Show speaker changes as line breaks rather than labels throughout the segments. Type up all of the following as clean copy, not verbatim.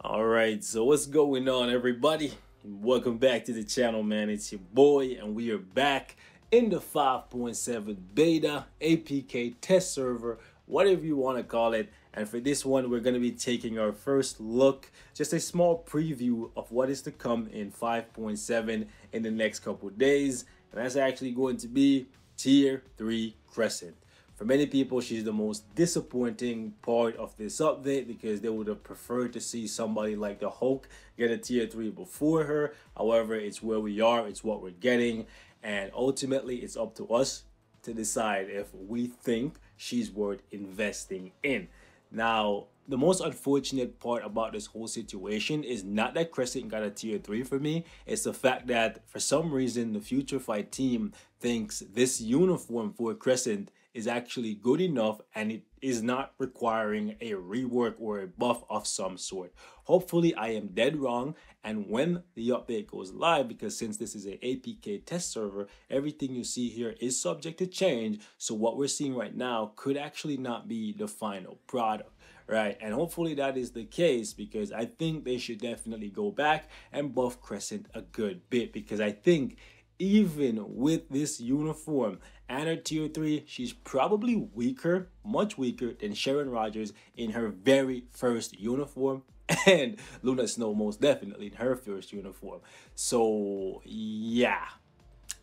Alright, so what's going on, everybody? Welcome back to the channel, man. It's your boy, and we are back in the 5.7 beta APK test server, whatever you want to call it. And for this one, we're going to be taking our first look, just a small preview of what is to come in 5.7 in the next couple days. And that's actually going to be Tier 3 Crescent. For many people, she's the most disappointing part of this update because they would have preferred to see somebody like the Hulk get a tier 3 before her. However, it's where we are, it's what we're getting, and ultimately it's up to us to decide if we think she's worth investing in. Now, the most unfortunate part about this whole situation is not that Crescent got a tier 3 for me. It's the fact that for some reason the Future Fight team thinks this uniform for Crescent is actually good enough and it is not requiring a rework or a buff of some sort. Hopefully I am dead wrong, and when the update goes live, because since this is an APK test server, everything you see here is subject to change. So what we're seeing right now could actually not be the final product. Right, and hopefully that is the case, because I think they should definitely go back and buff Crescent a good bit, because I think even with this uniform and her tier 3, she's probably weaker, much weaker than Sharon Rogers in her very first uniform, and Luna Snow most definitely in her first uniform. So yeah,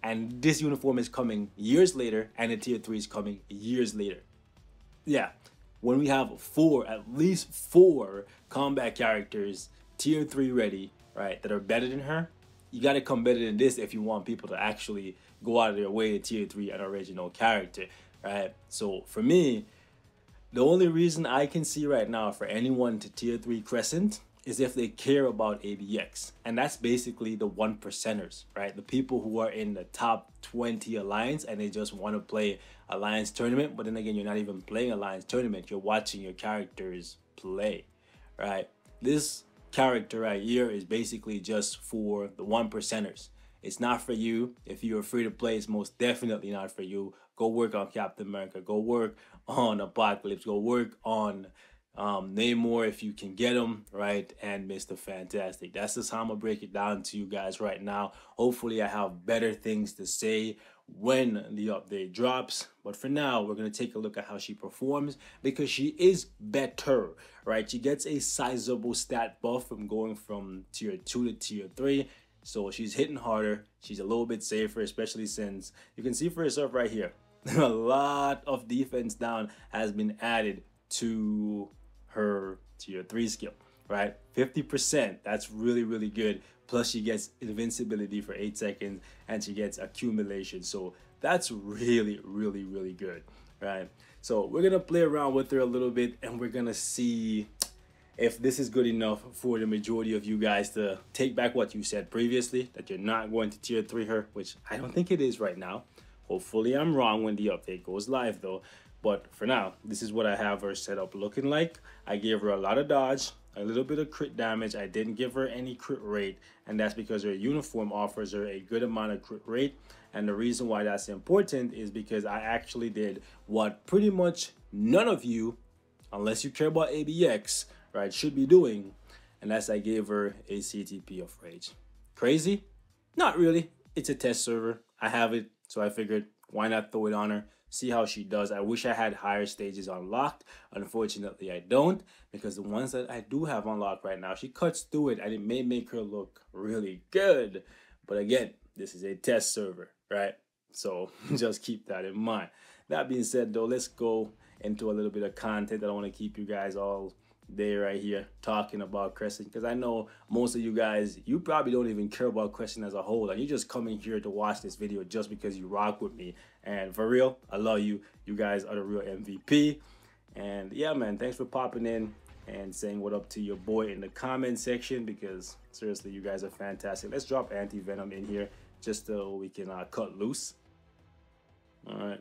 and this uniform is coming years later, and the tier 3 is coming years later. Yeah, when we have at least four combat characters tier 3 ready, right, that are better than her, you got to come better than this if you want people to actually go out of their way to tier 3 an original character, right? So for me, the only reason I can see right now for anyone to tier 3 Crescent is if they care about ABX. And that's basically the 1%ers, right? The people who are in the top 20 Alliance and they just want to play Alliance tournament. But then again, you're not even playing Alliance tournament. You're watching your characters play, right? This character right here is basically just for the 1%ers. It's not for you. If you're free to play, it's most definitely not for you. Go work on Captain America. Go work on Apocalypse. Go work on Namor if you can get him, right? And Mr. Fantastic. That's just how I'm gonna break it down to you guys right now. Hopefully I have better things to say when the update drops, but for now we're going to take a look at how she performs, because she is better, right? She gets a sizable stat buff from going from tier 2 to tier 3, so she's hitting harder. She's a little bit safer, especially since you can see for yourself right here a lot of defense down has been added to her tier 3 skill, right? 50%, that's really good. Plus she gets invincibility for 8 seconds and she gets accumulation. So that's really good, right? So we're gonna play around with her a little bit and we're gonna see if this is good enough for the majority of you guys to take back what you said previously, that you're not going to tier 3 her, which I don't think it is right now. Hopefully I'm wrong when the update goes live though. But for now, this is what I have her set up looking like. I gave her a lot of dodge, a little bit of crit damage. I didn't give her any crit rate, and that's because her uniform offers her a good amount of crit rate. And the reason why that's important is because I actually did what pretty much none of you, unless you care about ABX, right, should be doing, and that's I gave her a CTP of Rage. Crazy? Not really. It's a test server. I have it, so I figured why not throw it on her, see how she does. I wish I had higher stages unlocked. Unfortunately, I don't, because the ones that I do have unlocked right now, she cuts through it and it may make her look really good. But again, this is a test server, right? So just keep that in mind. That being said though, let's go into a little bit of content. I don't want to keep you guys all day right here talking about Crescent, because I know most of you guys, you probably don't even care about Crescent as a whole, and you're just coming here to watch this video just because you rock with me. And for real, I love you. You guys are the real MVP. And yeah, man, thanks for popping in and saying what up to your boy in the comment section, because seriously, you guys are fantastic. Let's drop anti-venom in here just so we can cut loose. All right.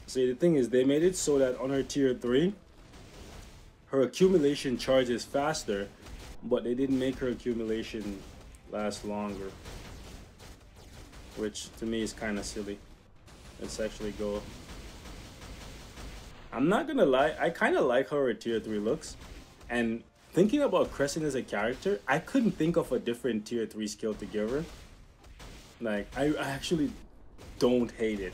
See, the thing is, they made it so that on her tier 3, her accumulation charges faster, but they didn't make her accumulation last longer, which to me is kind of silly. Let's actually go. I'm not gonna lie, I kind of like how her tier 3 looks, and thinking about Crescent as a character, I couldn't think of a different tier 3 skill to give her. Like, I actually don't hate it.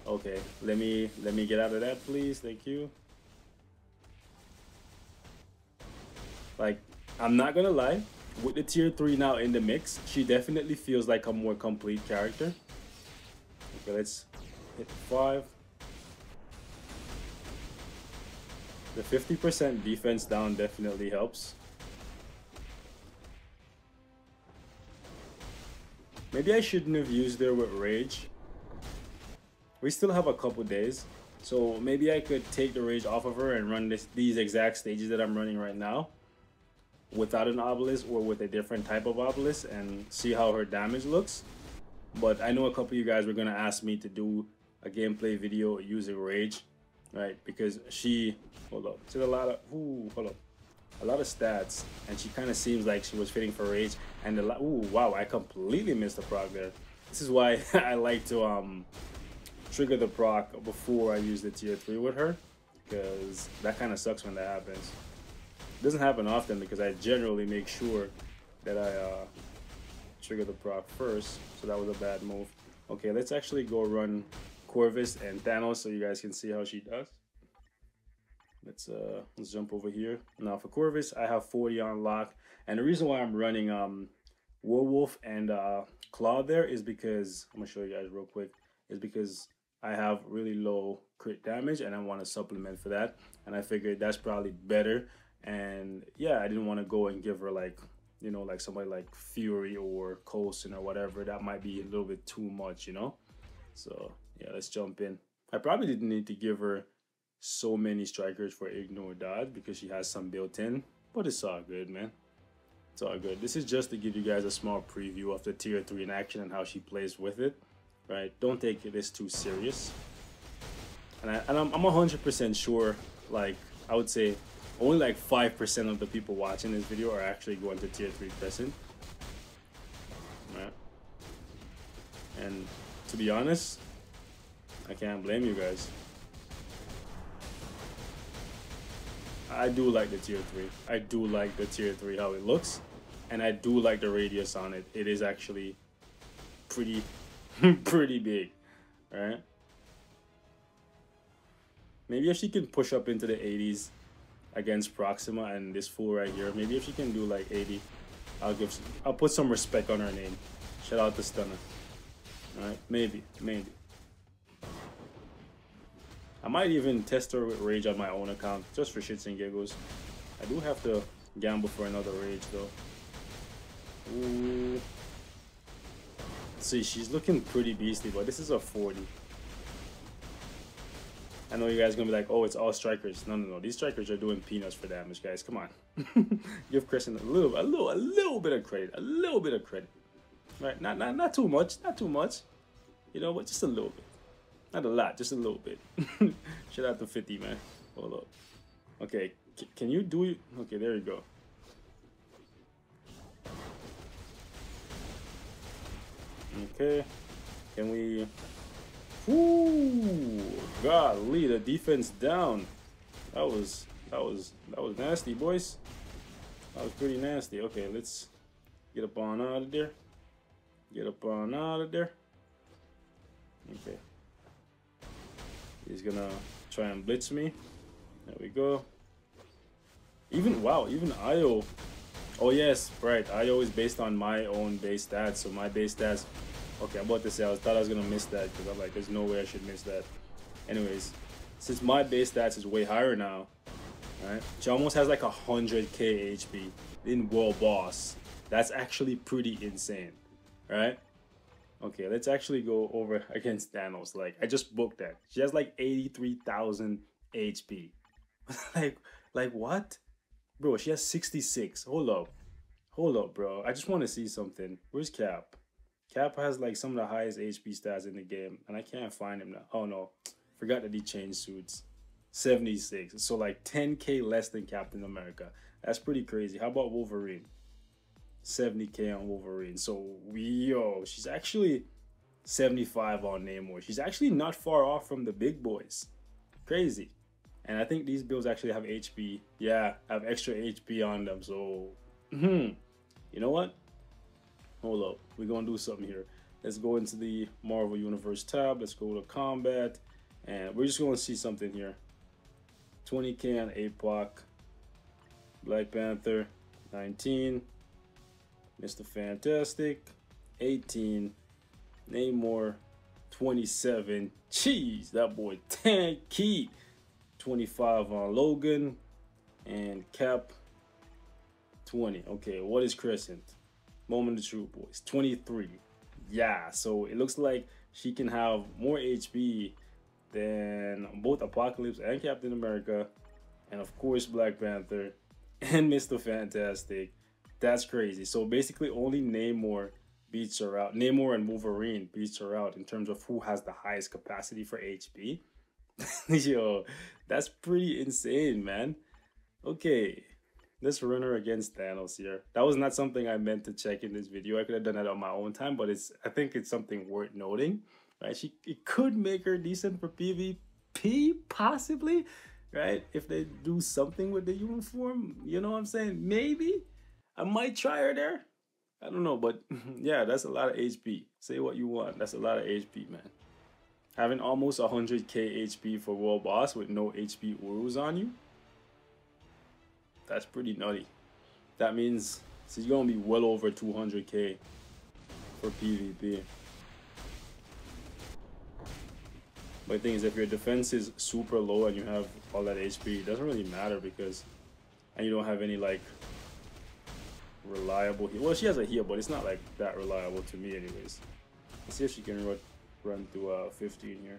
Okay, let me get out of that, please. Thank you. Like, I'm not gonna lie, with the tier 3 now in the mix, she definitely feels like a more complete character. Okay, let's hit 5. The 50% defense down definitely helps. Maybe I shouldn't have used her with Rage. We still have a couple days, so maybe I could take the Rage off of her and run these exact stages that I'm running right now without an obelisk or with a different type of obelisk and see how her damage looks. But I know a couple of you guys were gonna ask me to do a gameplay video using Rage, right? Because she, hold up, she's a lot of, a lot of stats, and she kind of seems like she was fitting for Rage. And wow, I completely missed the proc there. This is why I like to trigger the proc before I use the tier 3 with her, because that kind of sucks when that happens. It doesn't happen often because I generally make sure that I trigger the proc first, so that was a bad move. Okay, let's actually go run Corvus and Thanos so you guys can see how she does. Let's jump over here. Now for Corvus, I have 40 on lock, and the reason why I'm running Werewolf and Claw there is because, I'm gonna show you guys real quick, is because I have really low crit damage and I want to supplement for that, and I figured that's probably better. And yeah, I didn't want to go and give her like, you know, like somebody like Fury or Coulson or whatever. That might be a little bit too much, you know. So yeah, let's jump in. I probably didn't need to give her so many strikers for ignore dodge because she has some built in, but it's all good, man. It's all good. This is just to give you guys a small preview of the tier 3 in action and how she plays with it, right? Don't take this too serious. And I'm 100% sure, like, I would say only like 5% of the people watching this video are actually going to tier 3 Crescent, right? And to be honest, I can't blame you guys. I do like the tier 3. I do like the tier 3 how it looks, and I do like the radius on it. It is actually pretty pretty big, right? Maybe if she can push up into the 80s against Proxima and this fool right here, maybe if she can do like 80, I'll put some respect on her name. Shout out to Stunner. All right, maybe. I might even test her with Rage on my own account, just for shits and giggles. I do have to gamble for another Rage though. Ooh. See, she's looking pretty beastly, but this is a 40. I know you guys are gonna be like, oh, it's all strikers. No. These strikers are doing peanuts for damage, guys. Come on. Give Crescent a little bit of credit. A little bit of credit. Right? Not too much. Not too much. You know what? Just a little bit. Not a lot, just a little bit. Shout out to 50, man. Hold up. Okay, can you do it? Okay, there you go. Okay, can we? Ooh, golly, the defense down. That was nasty, boys. That was pretty nasty. Okay, let's get up on out of there. Get up on out of there. Okay. He's gonna try and blitz me. There we go. Even IO. Oh yes, right. IO is based on my own base stats. So my base stats. Okay, I'm about to say I thought I was gonna miss that because I'm like, there's no way I should miss that. Anyways, since my base stats is way higher now, right? She almost has like 100k HP in World Boss. That's actually pretty insane, right? Okay, let's actually go over against Thanos. Like, I just booked that. She has like 83,000 HP. like what? Bro, she has 66. Hold up, bro. I just want to see something. Where's Cap? Cap has like some of the highest HP stats in the game, and I can't find him now. Oh no, forgot that he changed suits. 76. So like 10K less than Captain America. That's pretty crazy. How about Wolverine? 70K on Wolverine. So yo, she's actually 75 on Namor. She's actually not far off from the big boys. Crazy. And I think these builds actually have HP. Yeah, have extra HP on them. So, you know what? Hold up. We're going to do something here. Let's go into the Marvel Universe tab. Let's go to combat. And we're just going to see something here. 20K on APOC. Black Panther, 19. Mr. Fantastic, 18. Namor, 27. Jeez, that boy tanky. 25 on Logan. And Cap, 20. Okay, what is Crescent? Moment of Truth, boys. 23. Yeah, so it looks like she can have more HP than both Apocalypse and Captain America. And of course, Black Panther and Mr. Fantastic. That's crazy. So basically only Namor beats her out. Namor and Wolverine beats her out in terms of who has the highest capacity for HP. Yo, that's pretty insane, man. Okay, let's run her against Thanos here. That was not something I meant to check in this video. I could have done that on my own time, but I think it's something worth noting, right? It could make her decent for PvP, possibly, right? If they do something with the uniform, you know what I'm saying? Maybe I might try her there. I don't know, but yeah, that's a lot of HP. Say what you want. That's a lot of HP, man. Having almost 100K HP for World Boss with no HP Urus on you, that's pretty nutty. That means she's gonna be well over 200K for PvP. But the thing is, if your defense is super low and you have all that HP, it doesn't really matter because, and you don't have any like reliable heal. Well, she has a heal, but it's not like that reliable to me anyways. Let's see if she can run through 15 here.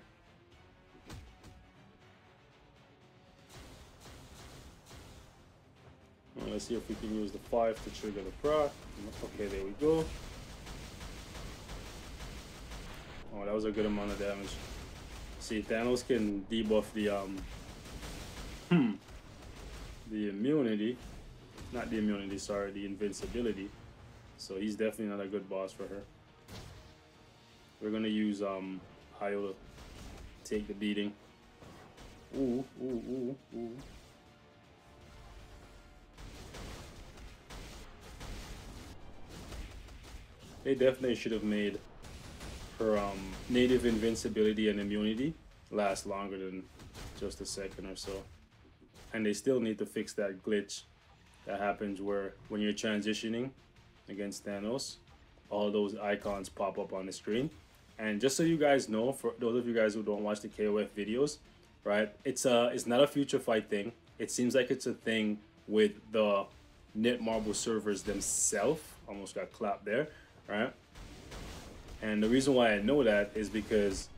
Well, let's see if we can use the 5 to trigger the proc. Okay, there we go. Oh, that was a good amount of damage. See, Thanos can debuff the immunity. Not the immunity, sorry, the invincibility. So he's definitely not a good boss for her. We're gonna use Hayo to take the beating. Ooh, ooh, ooh, ooh. They definitely should have made her native invincibility and immunity last longer than just a second or so. And they still need to fix that glitch that happens where when you're transitioning against Thanos, all those icons pop up on the screen. And just so you guys know, for those of you guys who don't watch the KOF videos, right, it's not a Future Fight thing. It seems like it's a thing with the Netmarble servers themselves. Almost got clapped there, right? And the reason why I know that is because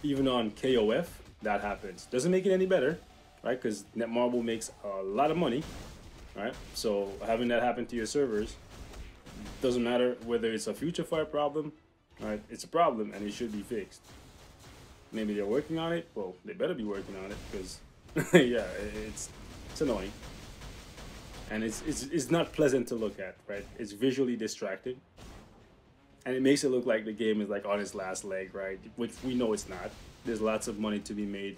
even on KOF, that happens. Doesn't make it any better, right? Because Netmarble makes a lot of money, right? So having that happen to your servers doesn't matter whether it's a Future Fight problem, right? It's a problem and it should be fixed. Maybe they're working on it. Well, they better be working on it because, yeah, it's annoying. And it's not pleasant to look at, right? It's visually distracting. And it makes it look like the game is like on its last leg, right? Which we know it's not. There's lots of money to be made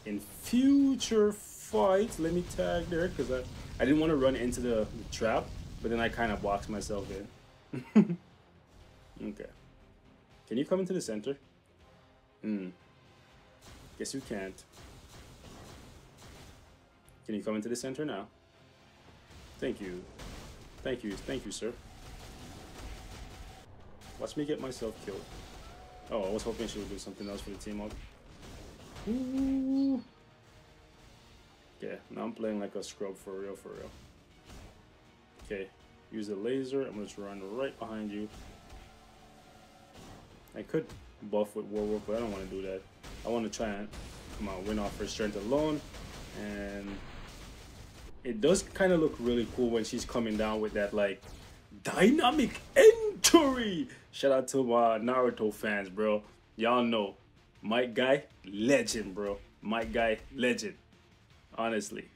in Future Fight. Let me tag there because I didn't want to run into the trap, but then I kind of boxed myself in. Okay. Can you come into the center? Guess you can't. Can you come into the center now? Thank you. Thank you. Thank you, sir. Watch me get myself killed. Oh, I was hoping she would do something else for the team up. Ooh. Yeah, now I'm playing like a scrub for real, for real. Okay, use a laser. I'm just run right behind you. I could buff with Warwork, but I don't want to do that. I want to try and come on, win off her strength alone. And it does kind of look really cool when she's coming down with that like dynamic entry. Shout out to my Naruto fans, bro. Y'all know Mike Guy, legend, bro. My guy, legend, honestly.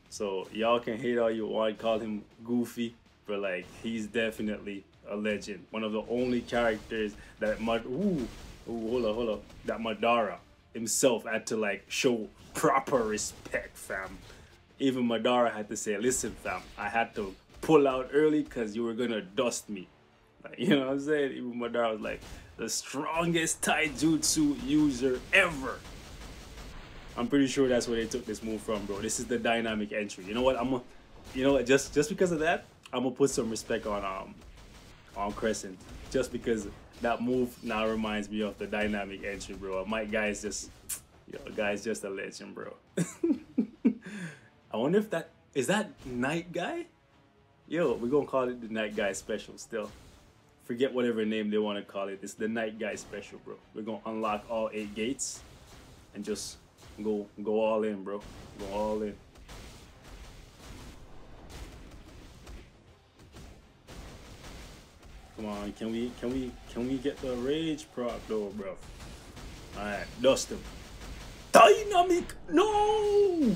So y'all can hate all you want, call him goofy, but like he's definitely a legend. One of the only characters that hold up, that Madara himself had to like show proper respect, fam. Even Madara had to say, listen, fam, I had to pull out early because you were gonna dust me. Like, you know what I'm saying? Even Madara was like the strongest taijutsu user ever. I'm pretty sure that's where they took this move from, bro. This is the dynamic entry. You know what? You know what? Just because of that, I'm gonna put some respect on Crescent. Just because that move now reminds me of the dynamic entry, bro. My guy's just, guy's just a legend, bro. I wonder if is that Night Guy? Yo, we're gonna call it the Night Guy special still. Forget whatever name they want to call it. It's the Night Guy special, bro. We're gonna unlock all 8 gates and just go all in, bro. Go all in. Come on, can we get the rage proc though, bro? Alright, dust him. Dynamic, no!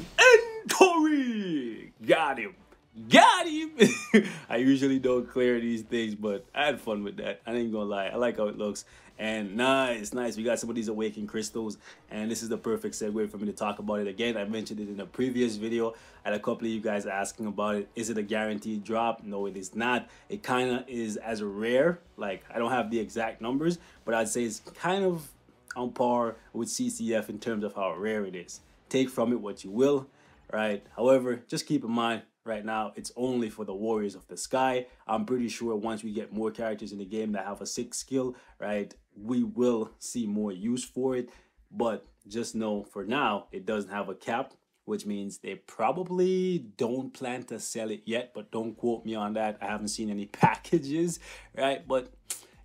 Entering! Got him. Got him! I usually don't clear these things, but I had fun with that. I ain't gonna lie. I like how it looks. And nice. We got some of these awakened crystals, and this is the perfect segue for me to talk about it again. I mentioned it in a previous video. I had a couple of you guys asking about it. Is it a guaranteed drop? No, it is not. It kind of is as a rare. Like, I don't have the exact numbers, but I'd say it's kind of on par with CCF in terms of how rare it is. Take from it what you will, right? However, just keep in mind, right now, it's only for the Warriors of the Sky. I'm pretty sure once we get more characters in the game that have a 6 skill, right, we will see more use for it. But just know, for now, it doesn't have a cap, which means they probably don't plan to sell it yet, but don't quote me on that. I haven't seen any packages, right? But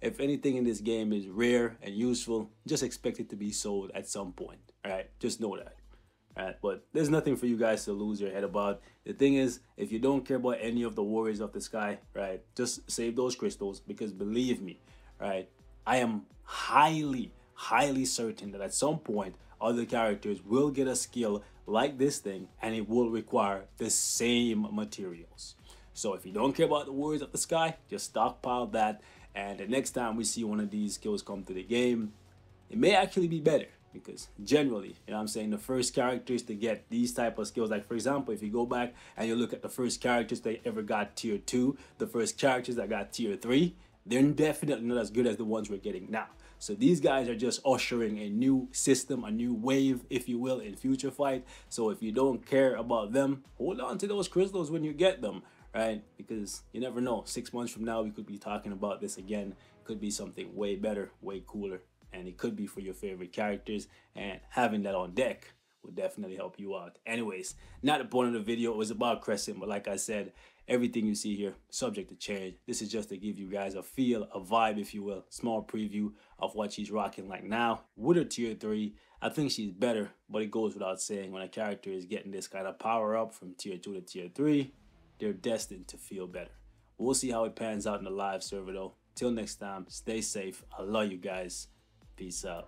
if anything in this game is rare and useful, just expect it to be sold at some point, all right? Just know that. Right, but there's nothing for you guys to lose your head about. The thing is, if you don't care about any of the Warriors of the Sky, right, just save those crystals, because believe me, right, I am highly certain that at some point other characters will get a skill like this thing, and it will require the same materials. So if you don't care about the Warriors of the Sky, just stockpile that, and the next time we see one of these skills come to the game, it may actually be better. Because generally, you know what I'm saying, the first characters to get these type of skills, like for example, if you go back and you look at the first characters that ever got tier 2, the first characters that got tier 3, they're definitely not as good as the ones we're getting now. So these guys are just ushering a new system, a new wave, if you will, in Future Fight. So if you don't care about them, hold on to those crystals when you get them, right? Because you never know, 6 months from now, we could be talking about this again. It could be something way better, way cooler. And it could be for your favorite characters, and having that on deck would definitely help you out. Anyways, not the point of the video. It was about Crescent, but like I said, everything you see here, subject to change. This is just to give you guys a feel, a vibe, if you will, small preview of what she's rocking like now. With her tier 3, I think she's better, but it goes without saying, when a character is getting this kind of power up from tier 2 to tier 3, they're destined to feel better. We'll see how it pans out in the live server though. Till next time, stay safe. I love you guys. Peace out.